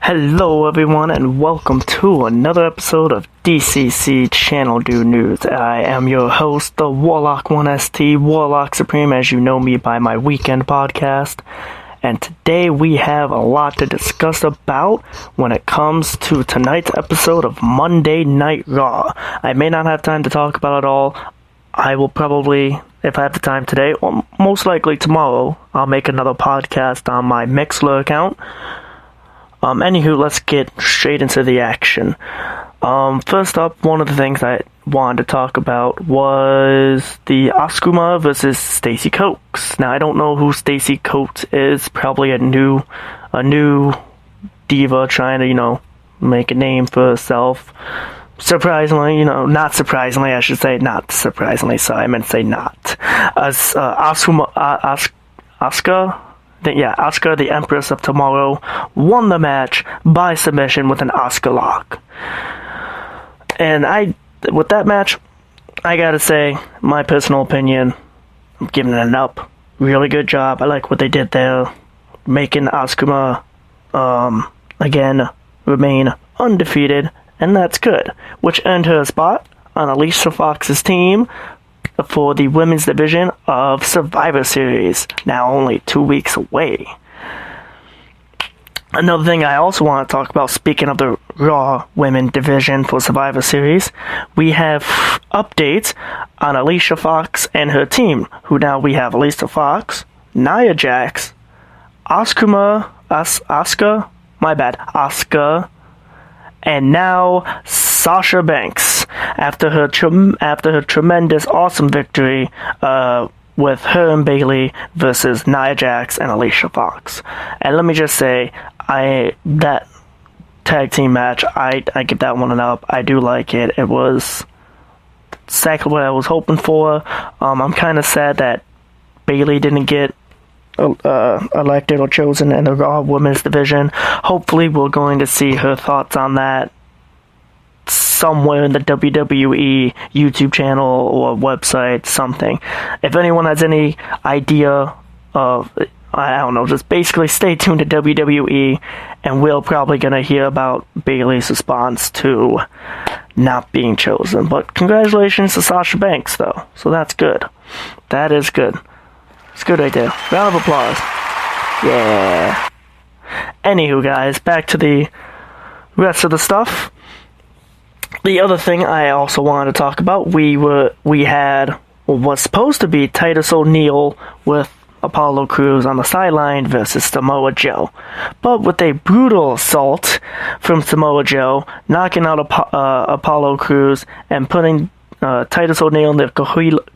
Hello everyone and welcome to another episode of D.C.C. Channel Do News. I am your host, the Warlock 1ST, Warlock Supreme, as you know me by my weekend podcast. And today we have a lot to discuss about when it comes to tonight's episode of Monday Night Raw. I may not have time to talk about it all. I will probably, if I have the time today, or most likely tomorrow, I'll make another podcast on my Mixler account. Anywho, let's get straight into the action. First up, one of the things I wanted to talk about was the Asuma versus Stacey Coates. Now, I don't know who Stacey Coates is. Probably a new diva trying to, make a name for herself. Surprisingly, not surprisingly, I should say, not surprisingly, sorry, I meant to say not. Asuka, the Empress of Tomorrow, won the match by submission with an Asuka lock. And with that match, I gotta say, my personal opinion, I'm giving it an up. Really good job. I like what they did there, making Asuka, again, remain undefeated, and that's good. Which earned her a spot on Alicia Fox's team for the women's division of Survivor Series, now only 2 weeks away. Another thing I also want to talk about, speaking of the Raw women division for Survivor Series, we have updates on Alicia Fox and her team, who now we have Alicia Fox, Nia Jax, Asuka, and now Sasha Banks, after her tremendous, awesome victory with her and Bayley versus Nia Jax and Alicia Fox. And let me just say, that tag team match, I give that one an up. I do like it. It was exactly what I was hoping for. I'm kind of sad that Bayley didn't get elected or chosen in the Raw Women's division. Hopefully we're going to see her thoughts on that somewhere in the WWE YouTube channel or website, something. If anyone has any idea of, I don't know, just basically stay tuned to WWE, and we're probably going to hear about Bayley's response to not being chosen. But congratulations to Sasha Banks, though, so that's good. That is good. It's good right there. Round of applause. Yeah. Anywho, guys, back to the rest of the stuff. The other thing I also wanted to talk about, we had what was supposed to be Titus O'Neil with Apollo Crews on the sideline versus Samoa Joe. But with a brutal assault from Samoa Joe, knocking out Apollo Crews and putting Titus O'Neil in the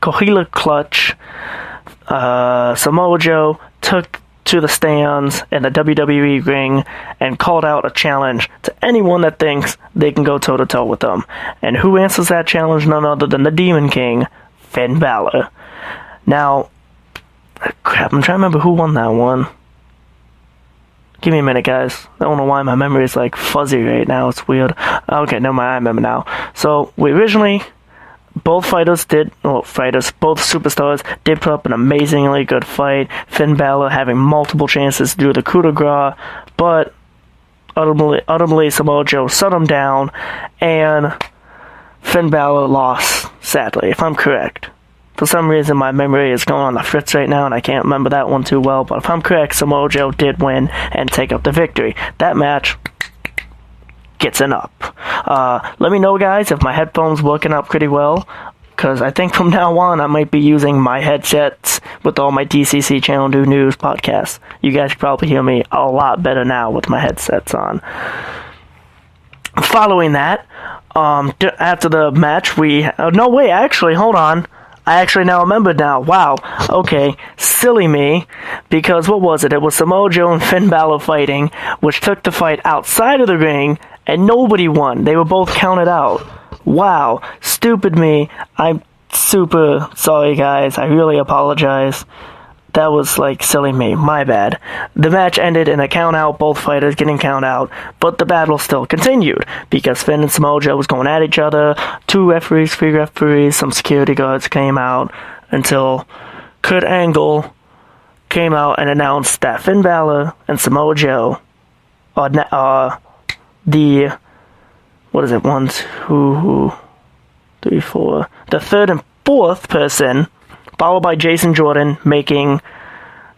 Coquila clutch, Samoa Joe took to the stands in the WWE ring and called out a challenge to anyone that thinks they can go toe-to-toe with them. And who answers that challenge? None other than the Demon King, Finn Balor. Now, crap, I'm trying to remember who won that one. Give me a minute, guys. I don't know why my memory is fuzzy right now. It's weird. Okay, never mind, I remember now. So, both superstars did put up an amazingly good fight. Finn Balor having multiple chances to do the coup de grace, but ultimately Samoa Joe shut him down, and Finn Balor lost, sadly, if I'm correct. For some reason, my memory is going on the fritz right now, and I can't remember that one too well, but if I'm correct, Samoa Joe did win and take up the victory. That match gets an up. Let me know, guys, if my headphones working out pretty well, because I think from now on I might be using my headsets with all my D.C.C. Channel Do News podcasts. You guys probably hear me a lot better now with my headsets on. Following that, after the match, hold on. I actually now remembered now. Wow. Okay. Silly me. Because what was it? It was Samoa Joe and Finn Balor fighting, which took the fight outside of the ring, and nobody won. They were both counted out. Wow. Stupid me. I'm super sorry, guys. I really apologize. That was silly me. My bad. The match ended in a count out, both fighters getting count out, but the battle still continued because Finn and Samoa Joe was going at each other. 2 referees, 3 referees, some security guards came out until Kurt Angle came out and announced that Finn Balor and Samoa Joe the, what is it, 1, 2, 3, 4, the third and fourth person, followed by Jason Jordan, making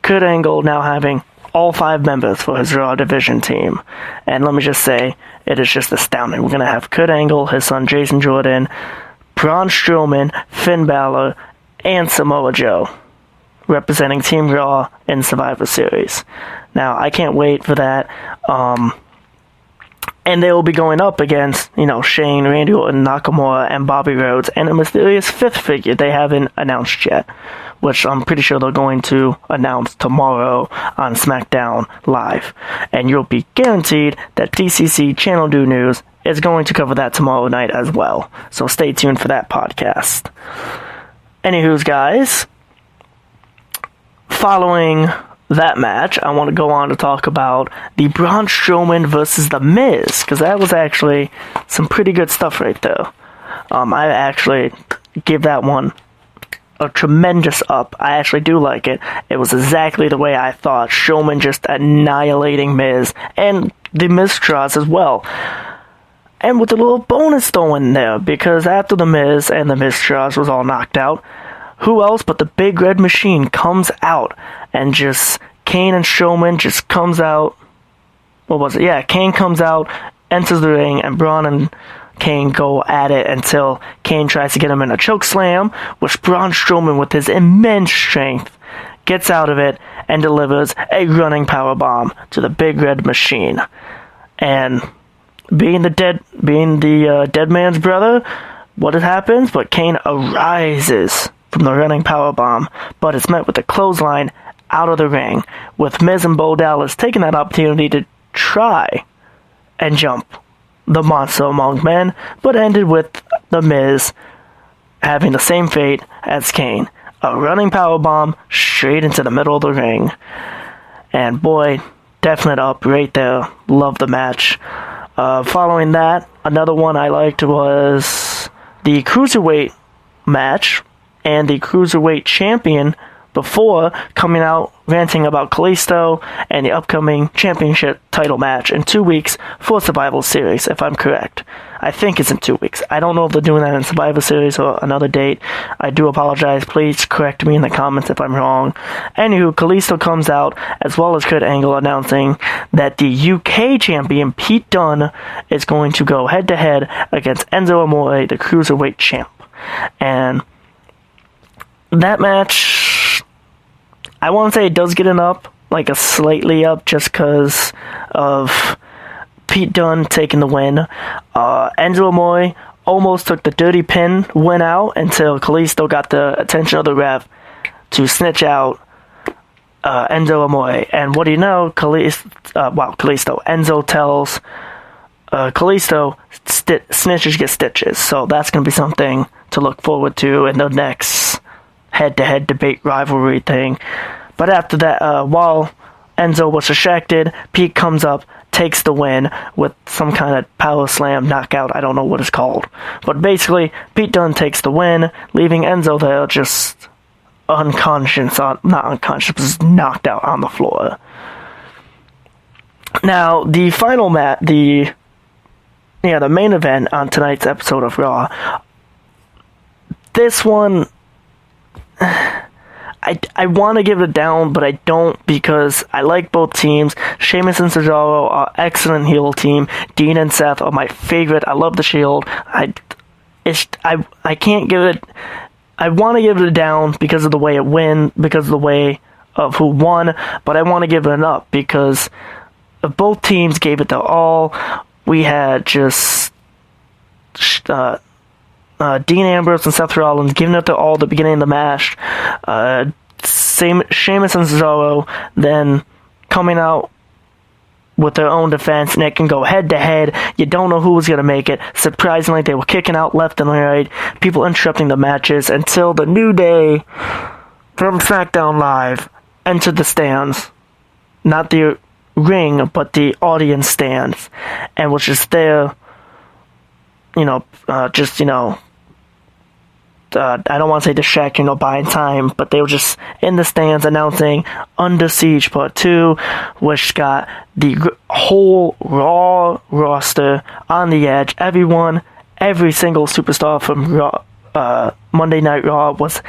Kurt Angle now having all 5 members for his Raw division team. And let me just say, it is just astounding. We're going to have Kurt Angle, his son Jason Jordan, Braun Strowman, Finn Balor, and Samoa Joe representing Team Raw in Survivor Series. Now, I can't wait for that. And they will be going up against, Shane, Randy Orton, Nakamura, and Bobby Rhodes, and a mysterious 5th figure they haven't announced yet, which I'm pretty sure they're going to announce tomorrow on SmackDown Live. And you'll be guaranteed that D.C.C. Channel Do News is going to cover that tomorrow night as well. So stay tuned for that podcast. Anywho's, guys, following that match, I want to go on to talk about the Braun Strowman versus The Miz, because that was actually some pretty good stuff right there. I actually give that one a tremendous up. I actually do like it. It was exactly the way I thought. Strowman just annihilating Miz, and the Miztras as well. And with a little bonus thrown in there, because after the Miz and the Miztras was all knocked out, who else but the Big Red Machine comes out, and just Kane and Strowman just comes out. What was it? Yeah, Kane comes out, enters the ring, and Braun and Kane go at it until Kane tries to get him in a choke slam, which Braun Strowman, with his immense strength, gets out of it and delivers a running powerbomb to the Big Red Machine. And being the dead man's brother, what happens? But Kane arises from the running powerbomb, but it's met with a clothesline out of the ring, with Miz and Bo Dallas taking that opportunity to try and jump the Monster Among Men, but ended with the Miz having the same fate as Kane, a running powerbomb straight into the middle of the ring. And boy, definite up right there. Love the match. Following that, another one I liked was the Cruiserweight match, and the Cruiserweight champion before coming out ranting about Kalisto and the upcoming championship title match in 2 weeks for Survivor Series, if I'm correct. I think it's in 2 weeks. I don't know if they're doing that in Survivor Series or another date. I do apologize. Please correct me in the comments if I'm wrong. Anywho, Kalisto comes out, as well as Kurt Angle, announcing that the UK champion, Pete Dunne, is going to go head-to-head against Enzo Amore, the Cruiserweight champ. And that match, I want to say it does get an up, like a slightly up, just because of Pete Dunne taking the win. Enzo Amore almost took the dirty pin win out until Kalisto got the attention of the ref to snitch out Enzo Amore. And what do you know, Kalisto. Enzo tells Kalisto, snitches get stitches. So that's going to be something to look forward to in the next head-to-head debate rivalry thing. But after that, while Enzo was distracted, Pete comes up, takes the win with some kind of power slam knockout. I don't know what it's called. But basically, Pete Dunne takes the win, leaving Enzo there just not unconscious, but knocked out on the floor. Now, the final match, the main event on tonight's episode of Raw, this one, I want to give it a down, but I don't, because I like both teams. Sheamus and Cesaro are excellent heel team. Dean and Seth are my favorite. I love the Shield. I can't give it. I want to give it a down because of the way it went, because of the way of who won, but I want to give it an up because both teams gave it their all. We had just Dean Ambrose and Seth Rollins giving it their all at the beginning of the match. Sheamus and Cesaro then coming out with their own defense, and it can go head-to-head. You don't know who was going to make it. Surprisingly, they were kicking out left and right, people interrupting the matches, until the New Day from SmackDown Live entered the stands. Not the ring, but the audience stands, and was just there, I don't want to say distracting or buying time, but they were just in the stands announcing Under Siege Part 2, which got the whole Raw roster on the edge. Every single superstar from Raw, Monday Night Raw was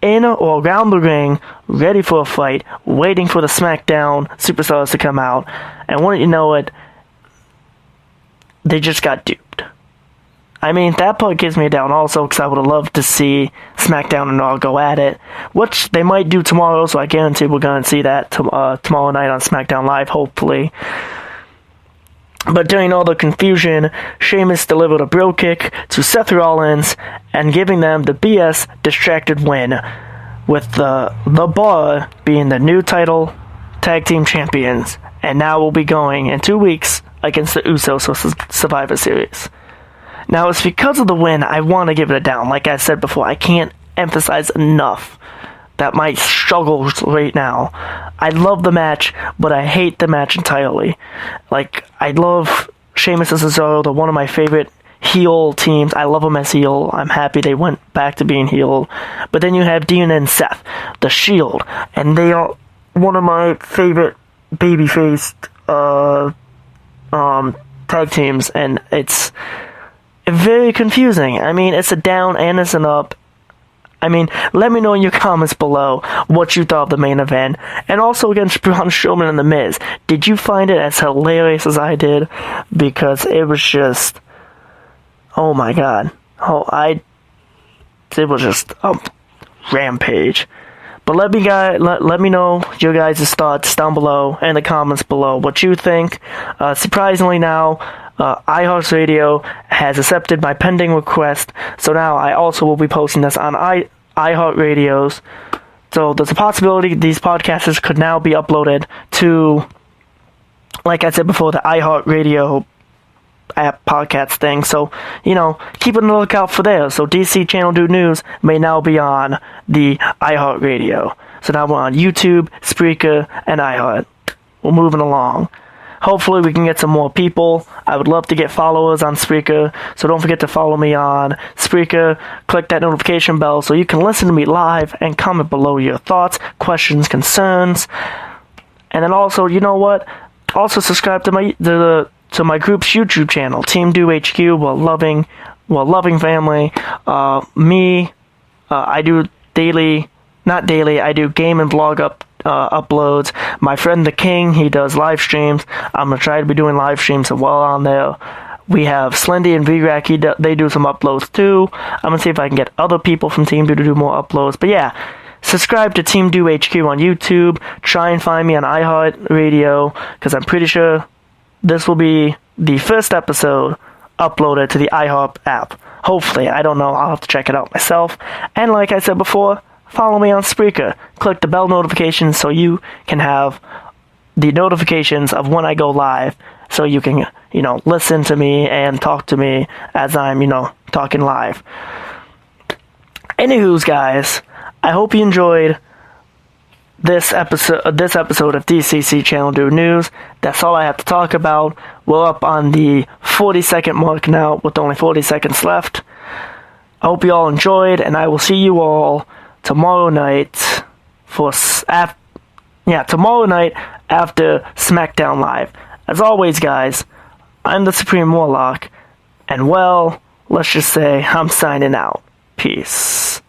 in or around the ring, ready for a fight, waiting for the SmackDown superstars to come out. And wouldn't you know it, they just got duped. I mean, that part gives me a down also, because I would have loved to see SmackDown and Raw go at it, which they might do tomorrow, so I guarantee we're going to see that tomorrow night on SmackDown Live, hopefully. But during all the confusion, Sheamus delivered a bro kick to Seth Rollins, and giving them the BS distracted win, with the Bar being the new title tag team champions, and now we'll be going in 2 weeks against the Usos for Survivor Series. Now, it's because of the win I want to give it a down. Like I said before, I can't emphasize enough that my struggles right now. I love the match, but I hate the match entirely. Like, I love Sheamus and Cesaro. They're one of my favorite heel teams. I love them as heel. I'm happy they went back to being heel. But then you have Dean and Seth, the Shield, and they are one of my favorite babyface tag teams, and it's very confusing. I mean, it's a down and it's an up. I mean, let me know in your comments below what you thought of the main event. And also against Braun Strowman and The Miz. Did you find it as hilarious as I did? Because it was just... oh my god. It was just a rampage. But let me know your guys' thoughts down below in the comments below. What you think. Surprisingly now, iHeartRadio has accepted my pending request, so now I also will be posting this on iHeartRadios. So there's a possibility these podcasts could now be uploaded to, like I said before, the iHeartRadio app podcast thing. So, keep a lookout for there. So DC Channel Do News may now be on the iHeartRadio. So now we're on YouTube, Spreaker, and iHeart. We're moving along. Hopefully we can get some more people. I would love to get followers on Spreaker, so don't forget to follow me on Spreaker. Click that notification bell so you can listen to me live and comment below your thoughts, questions, concerns. And then also, you know what? Also subscribe to my group's YouTube channel, Team Do HQ. We're loving family. I do I do game and vlog uploads. My friend The King, he does live streams. I'm going to try to be doing live streams as well on there. We have Slendy and VRAC, they do some uploads too. I'm going to see if I can get other people from Team Do to do more uploads. But yeah, subscribe to Team Do HQ on YouTube. Try and find me on iHeartRadio, because I'm pretty sure this will be the first episode uploaded to the iHeart app. Hopefully, I don't know. I'll have to check it out myself. And like I said before, follow me on Spreaker. Click the bell notifications so you can have the notifications of when I go live, so you can, listen to me and talk to me as I'm, talking live. Anywho's, guys, I hope you enjoyed this episode of D.C.C. Channel Do News. That's all I have to talk about. We're up on the 40-second mark now, with only 40 seconds left. I hope you all enjoyed, and I will see you all tomorrow night tomorrow night after SmackDown Live. As always, guys, I'm the Supreme Warlock, and let's just say I'm signing out. Peace.